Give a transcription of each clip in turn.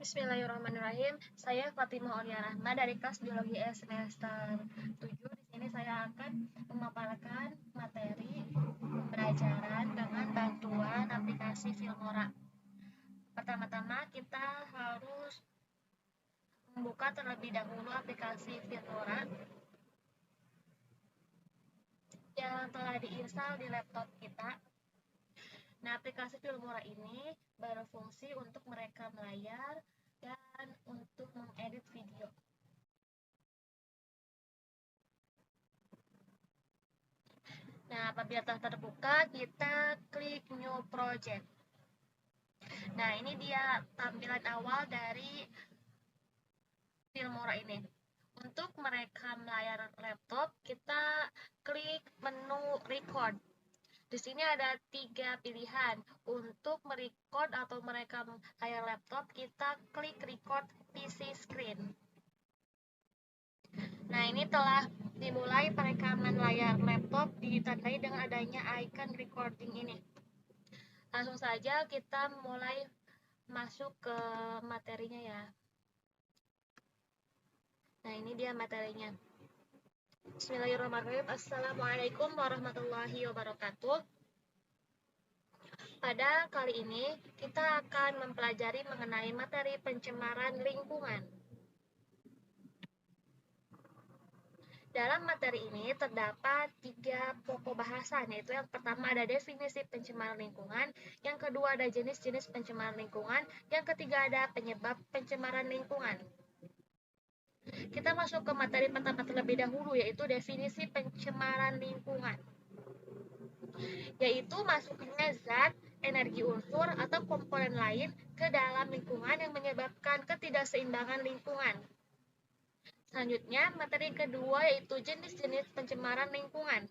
Bismillahirrahmanirrahim. Saya Fatimah Aulia Rahma dari kelas Biologi S semester 7. Di sini saya akan memaparkan materi pembelajaran dengan bantuan aplikasi Filmora. Pertama-tama kita harus membuka terlebih dahulu aplikasi Filmora yang telah diinstal di laptop kita. Nah, aplikasi Filmora ini berfungsi untuk merekam layar dan untuk mengedit video. Nah, apabila telah terbuka, kita klik New Project. Nah, ini dia tampilan awal dari Filmora ini. Untuk merekam layar laptop, kita klik menu Record. Di sini ada 3 pilihan. Untuk merecord atau merekam layar laptop, kita klik Record PC Screen. Nah, ini telah dimulai perekaman layar laptop ditandai dengan adanya icon recording ini. Langsung saja kita mulai masuk ke materinya ya. Nah, ini dia materinya. Bismillahirrahmanirrahim. Assalamualaikum warahmatullahi wabarakatuh. Pada kali ini kita akan mempelajari mengenai materi pencemaran lingkungan. Dalam materi ini terdapat 3 pokok bahasan, yaitu yang pertama ada definisi pencemaran lingkungan, yang kedua ada jenis-jenis pencemaran lingkungan, yang ketiga ada penyebab pencemaran lingkungan. Kita masuk ke materi pertama terlebih dahulu, yaitu definisi pencemaran lingkungan, yaitu masuknya zat, energi unsur, atau komponen lain ke dalam lingkungan yang menyebabkan ketidakseimbangan lingkungan. Selanjutnya, materi kedua yaitu jenis-jenis pencemaran lingkungan.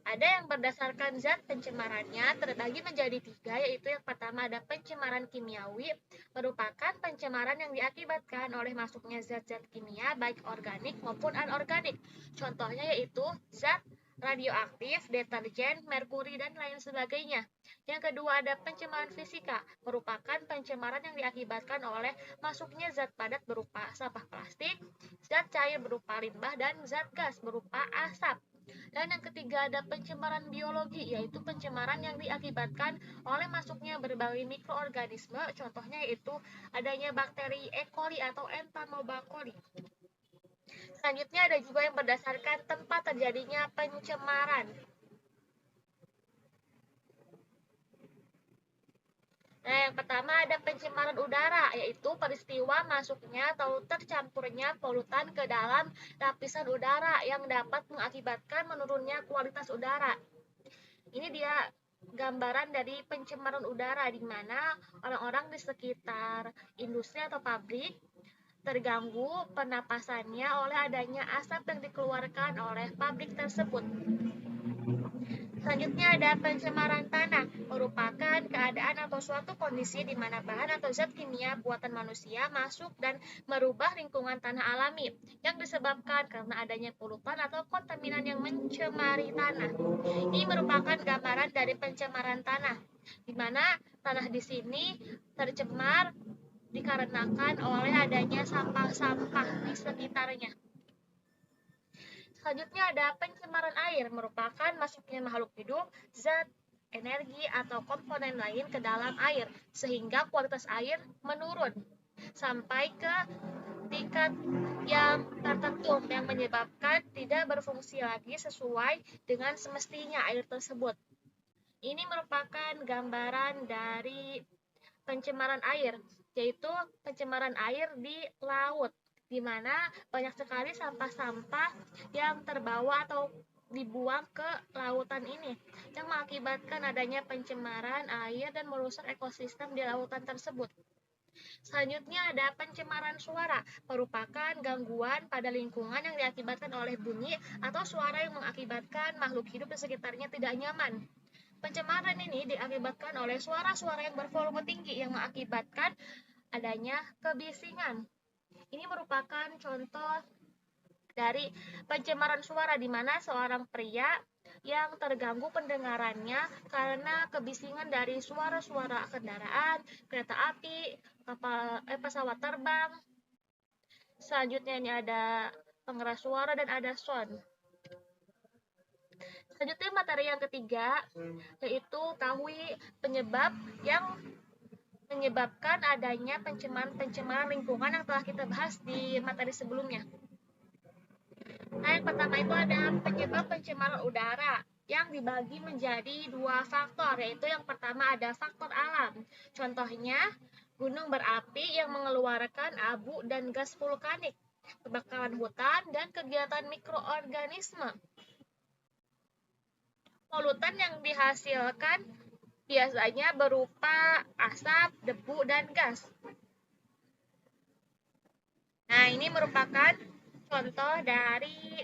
Ada yang berdasarkan zat pencemarannya terbagi menjadi 3, yaitu yang pertama ada pencemaran kimiawi, merupakan pencemaran yang diakibatkan oleh masuknya zat-zat kimia baik organik maupun anorganik. Contohnya yaitu zat radioaktif, deterjen, merkuri, dan lain sebagainya. Yang kedua ada pencemaran fisika, merupakan pencemaran yang diakibatkan oleh masuknya zat padat berupa sampah plastik, zat cair berupa limbah, dan zat gas berupa asap. Dan yang ketiga ada pencemaran biologi, yaitu pencemaran yang diakibatkan oleh masuknya berbagai mikroorganisme, contohnya yaitu adanya bakteri E. coli atau Entomobacter. Selanjutnya ada juga yang berdasarkan tempat terjadinya pencemaran. Nah, yang pertama ada pencemaran udara, yaitu peristiwa masuknya atau tercampurnya polutan ke dalam lapisan udara yang dapat mengakibatkan menurunnya kualitas udara. Ini dia gambaran dari pencemaran udara, di mana orang-orang di sekitar industri atau pabrik terganggu pernapasannya oleh adanya asap yang dikeluarkan oleh pabrik tersebut. Selanjutnya ada pencemaran tanah, merupakan keadaan atau suatu kondisi di mana bahan atau zat kimia buatan manusia masuk dan merubah lingkungan tanah alami yang disebabkan karena adanya polutan atau kontaminan yang mencemari tanah. Ini merupakan gambaran dari pencemaran tanah, di mana tanah di sini tercemar dikarenakan oleh adanya sampah-sampah di sekitarnya. Selanjutnya ada pencemaran air, merupakan masuknya makhluk hidup, zat, energi, atau komponen lain ke dalam air, sehingga kualitas air menurun sampai ke tingkat yang tertentu yang menyebabkan tidak berfungsi lagi sesuai dengan semestinya air tersebut. Ini merupakan gambaran dari pencemaran air, yaitu pencemaran air di laut, di mana banyak sekali sampah-sampah yang terbawa atau dibuang ke lautan ini, yang mengakibatkan adanya pencemaran air dan merusak ekosistem di lautan tersebut. Selanjutnya ada pencemaran suara, merupakan gangguan pada lingkungan yang diakibatkan oleh bunyi atau suara yang mengakibatkan makhluk hidup di sekitarnya tidak nyaman. Pencemaran ini diakibatkan oleh suara-suara yang bervolume tinggi yang mengakibatkan adanya kebisingan. Ini merupakan contoh dari pencemaran suara, di mana seorang pria yang terganggu pendengarannya karena kebisingan dari suara-suara kendaraan, kereta api, pesawat terbang. Selanjutnya ini ada pengeras suara dan ada sound. Selanjutnya materi yang ketiga yaitu ketahui penyebab yang menyebabkan adanya pencemaran lingkungan yang telah kita bahas di materi sebelumnya. Nah, yang pertama itu ada penyebab pencemaran udara yang dibagi menjadi dua faktor, yaitu yang pertama ada faktor alam. Contohnya, gunung berapi yang mengeluarkan abu dan gas vulkanik, kebakaran hutan, dan kegiatan mikroorganisme. Polutan yang dihasilkan biasanya berupa asap, debu, dan gas. Nah, ini merupakan contoh dari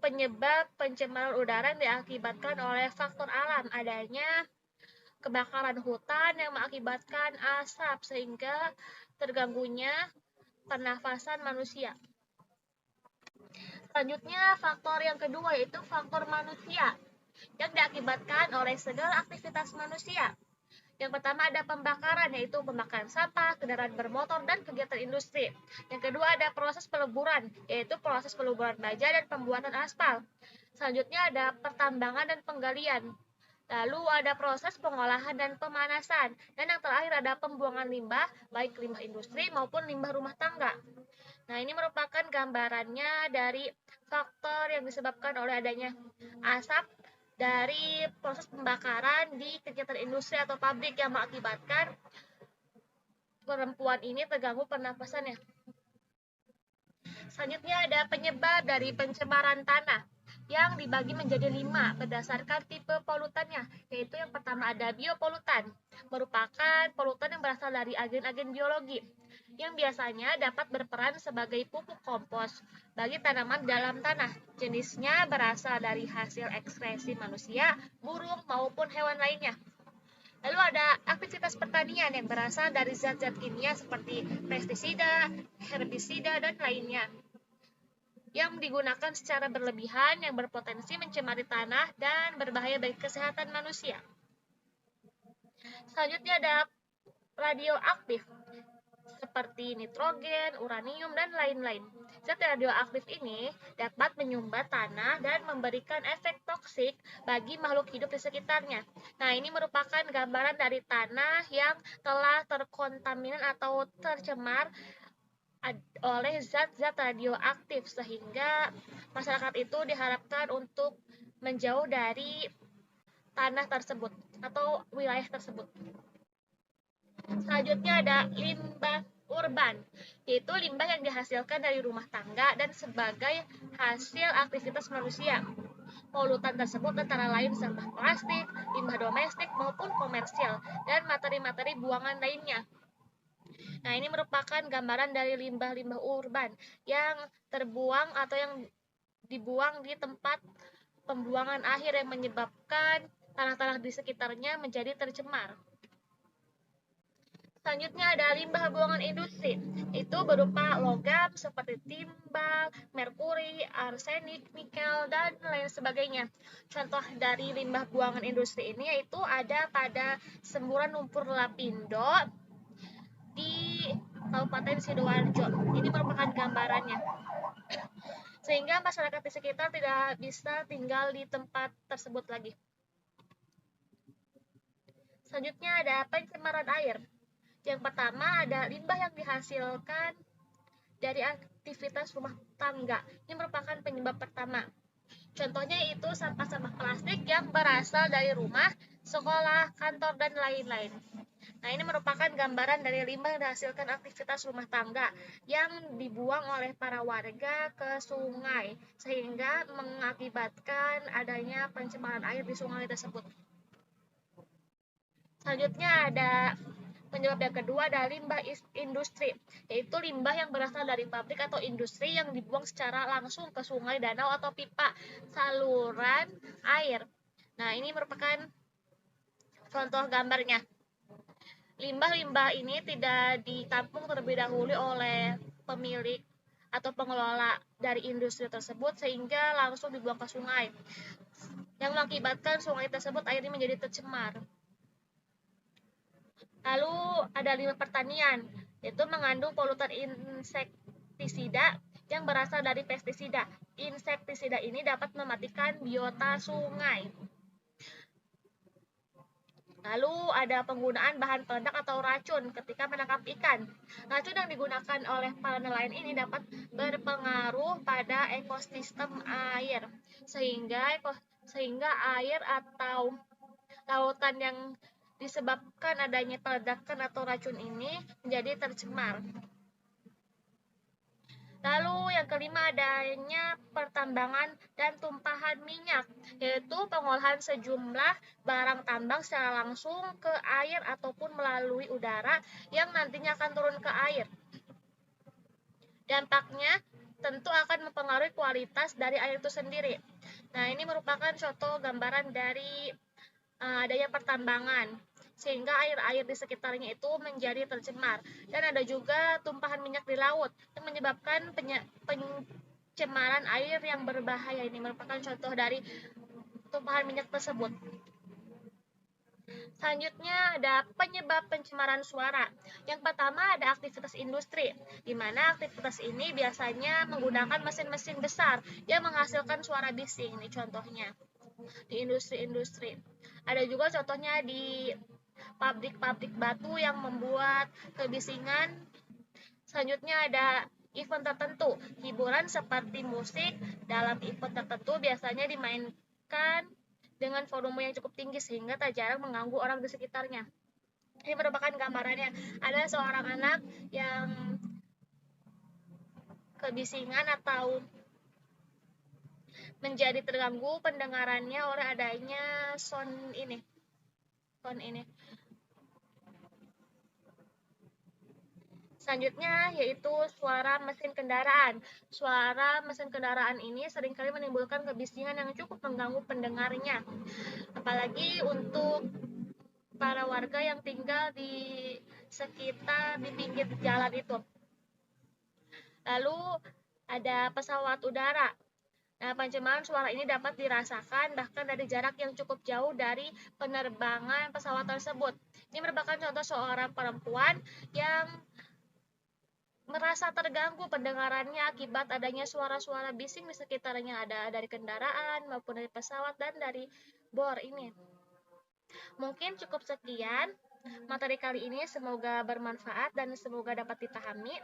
penyebab pencemaran udara yang diakibatkan oleh faktor alam, adanya kebakaran hutan yang mengakibatkan asap sehingga terganggunya pernafasan manusia. Selanjutnya, faktor yang kedua yaitu faktor manusia yang diakibatkan oleh segala aktivitas manusia. Yang pertama ada pembakaran, yaitu pembakaran sampah, kendaraan bermotor, dan kegiatan industri. Yang kedua ada proses peleburan, yaitu proses peleburan baja dan pembuatan aspal. Selanjutnya ada pertambangan dan penggalian. Lalu ada proses pengolahan dan pemanasan. Dan yang terakhir ada pembuangan limbah, baik limbah industri maupun limbah rumah tangga. Nah, ini merupakan gambarannya dari faktor yang disebabkan oleh adanya asap dari proses pembakaran di kegiatan industri atau pabrik yang mengakibatkan perempuan ini terganggu pernapasannya. Selanjutnya ada penyebab dari pencemaran tanah yang dibagi menjadi 5 berdasarkan tipe polutannya, yaitu yang pertama ada biopolutan, merupakan polutan yang berasal dari agen-agen biologi yang biasanya dapat berperan sebagai pupuk kompos bagi tanaman dalam tanah. Jenisnya berasal dari hasil ekskresi manusia, burung, maupun hewan lainnya. Lalu ada aktivitas pertanian yang berasal dari zat-zat kimia seperti pestisida, herbisida, dan lainnya yang digunakan secara berlebihan yang berpotensi mencemari tanah dan berbahaya bagi kesehatan manusia. Selanjutnya ada radioaktif seperti nitrogen, uranium, dan lain-lain. Zat radioaktif ini dapat menyumbat tanah dan memberikan efek toksik bagi makhluk hidup di sekitarnya. Nah, ini merupakan gambaran dari tanah yang telah terkontaminan atau tercemar oleh zat-zat radioaktif, sehingga masyarakat itu diharapkan untuk menjauh dari tanah tersebut atau wilayah tersebut. Selanjutnya ada limbah urban, yaitu limbah yang dihasilkan dari rumah tangga dan sebagai hasil aktivitas manusia. Polutan tersebut antara lain sampah plastik, limbah domestik maupun komersial, dan materi-materi buangan lainnya. Nah, ini merupakan gambaran dari limbah-limbah urban yang terbuang atau yang dibuang di tempat pembuangan akhir yang menyebabkan tanah-tanah di sekitarnya menjadi tercemar. Selanjutnya ada limbah buangan industri. Itu berupa logam seperti timbal, merkuri, arsenik, nikel, dan lain sebagainya. Contoh dari limbah buangan industri ini yaitu ada pada semburan lumpur lapindo di Kabupaten Sidoarjo. Ini merupakan gambarannya. Sehingga masyarakat di sekitar tidak bisa tinggal di tempat tersebut lagi. Selanjutnya ada pencemaran air. Yang pertama ada limbah yang dihasilkan dari aktivitas rumah tangga. Ini merupakan penyebab pertama. Contohnya itu sampah-sampah plastik yang berasal dari rumah, sekolah, kantor, dan lain-lain. Nah, ini merupakan gambaran dari limbah yang dihasilkan aktivitas rumah tangga yang dibuang oleh para warga ke sungai, sehingga mengakibatkan adanya pencemaran air di sungai tersebut. Selanjutnya ada penyebab yang kedua adalah limbah industri, yaitu limbah yang berasal dari pabrik atau industri yang dibuang secara langsung ke sungai, danau, atau pipa saluran air. Nah, ini merupakan contoh gambarnya. Limbah-limbah ini tidak ditampung terlebih dahulu oleh pemilik atau pengelola dari industri tersebut sehingga langsung dibuang ke sungai yang mengakibatkan sungai tersebut akhirnya menjadi tercemar. Lalu ada limbah pertanian, yaitu mengandung polutan insektisida yang berasal dari pestisida. Insektisida ini dapat mematikan biota sungai. Lalu ada penggunaan bahan peledak atau racun ketika menangkap ikan. Racun yang digunakan oleh para nelayan ini dapat berpengaruh pada ekosistem air, sehingga air atau lautan yang disebabkan adanya peledakan atau racun ini menjadi tercemar. Lalu yang kelima adanya pertambangan dan tumpahan minyak, yaitu pengolahan sejumlah barang tambang secara langsung ke air ataupun melalui udara yang nantinya akan turun ke air. Dampaknya tentu akan mempengaruhi kualitas dari air itu sendiri. Nah, ini merupakan contoh gambaran dari adanya pertambangan sehingga air-air di sekitarnya itu menjadi tercemar, dan ada juga tumpahan minyak di laut yang menyebabkan pencemaran air yang berbahaya. Ini merupakan contoh dari tumpahan minyak tersebut. Selanjutnya ada penyebab pencemaran suara. Yang pertama ada aktivitas industri, di mana aktivitas ini biasanya menggunakan mesin-mesin besar yang menghasilkan suara bising. Ini contohnya di industri-industri. Ada juga contohnya di pabrik-pabrik batu yang membuat kebisingan. Selanjutnya ada event tertentu. Hiburan seperti musik dalam event tertentu biasanya dimainkan dengan volume yang cukup tinggi sehingga tak jarang mengganggu orang di sekitarnya. Ini merupakan gambarannya. Ada seorang anak yang kebisingan atau menjadi terganggu pendengarannya oleh adanya sound ini. Selanjutnya yaitu suara mesin kendaraan. Suara mesin kendaraan ini seringkali menimbulkan kebisingan yang cukup mengganggu pendengarnya. Apalagi untuk para warga yang tinggal di sekitar di pinggir jalan itu. Lalu ada pesawat udara. Nah, pencemaran suara ini dapat dirasakan bahkan dari jarak yang cukup jauh dari penerbangan pesawat tersebut. Ini merupakan contoh seorang perempuan yang merasa terganggu pendengarannya akibat adanya suara-suara bising di sekitarnya, ada dari kendaraan maupun dari pesawat dan dari bor ini. Mungkin cukup sekian materi kali ini, semoga bermanfaat dan semoga dapat dipahami.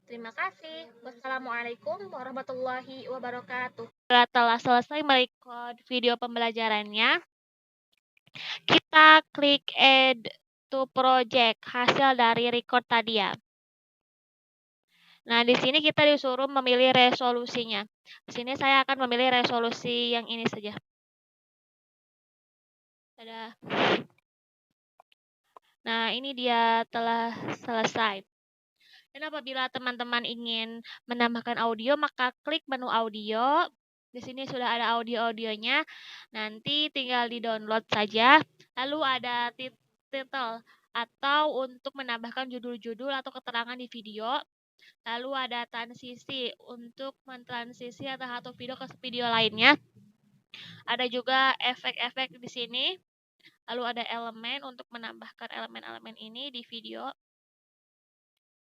Terima kasih. Wassalamualaikum warahmatullahi wabarakatuh. Setelah selesai merecord video pembelajarannya, kita klik add to project hasil dari record tadi ya. Nah, di sini kita disuruh memilih resolusinya. Di sini saya akan memilih resolusi yang ini saja. Nah, ini dia telah selesai. Dan apabila teman-teman ingin menambahkan audio, maka klik menu audio. Di sini sudah ada audio-audionya. Nanti tinggal di-download saja. Lalu ada title atau untuk menambahkan judul-judul atau keterangan di video. Lalu ada transisi untuk mentransisi antara satu video ke video lainnya. Ada juga efek-efek di sini. Lalu ada elemen untuk menambahkan elemen-elemen ini di video.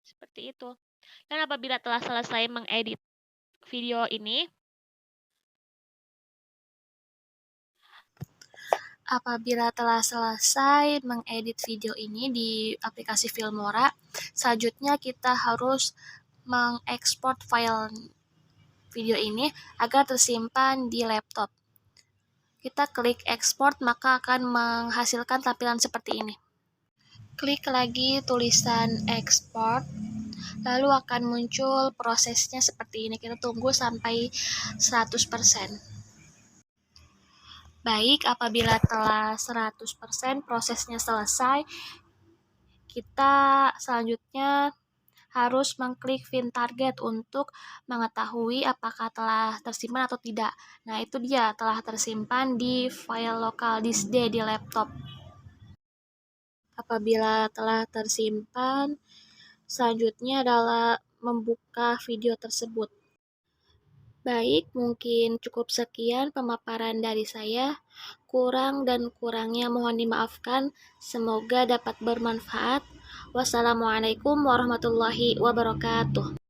Seperti itu. Dan apabila telah selesai mengedit video ini, di aplikasi Filmora, selanjutnya kita harus mengekspor file video ini agar tersimpan di laptop. Kita klik export, maka akan menghasilkan tampilan seperti ini. Klik lagi tulisan export, lalu akan muncul prosesnya seperti ini. Kita tunggu sampai 100%. Baik, apabila telah 100% prosesnya selesai, kita selanjutnya harus mengklik Find Target untuk mengetahui apakah telah tersimpan atau tidak. Nah, itu dia telah tersimpan di file lokal disk D di laptop. Apabila telah tersimpan, selanjutnya adalah membuka video tersebut. Baik, mungkin cukup sekian pemaparan dari saya. Kurang dan kurangnya mohon dimaafkan. Semoga dapat bermanfaat. Wassalamualaikum warahmatullahi wabarakatuh.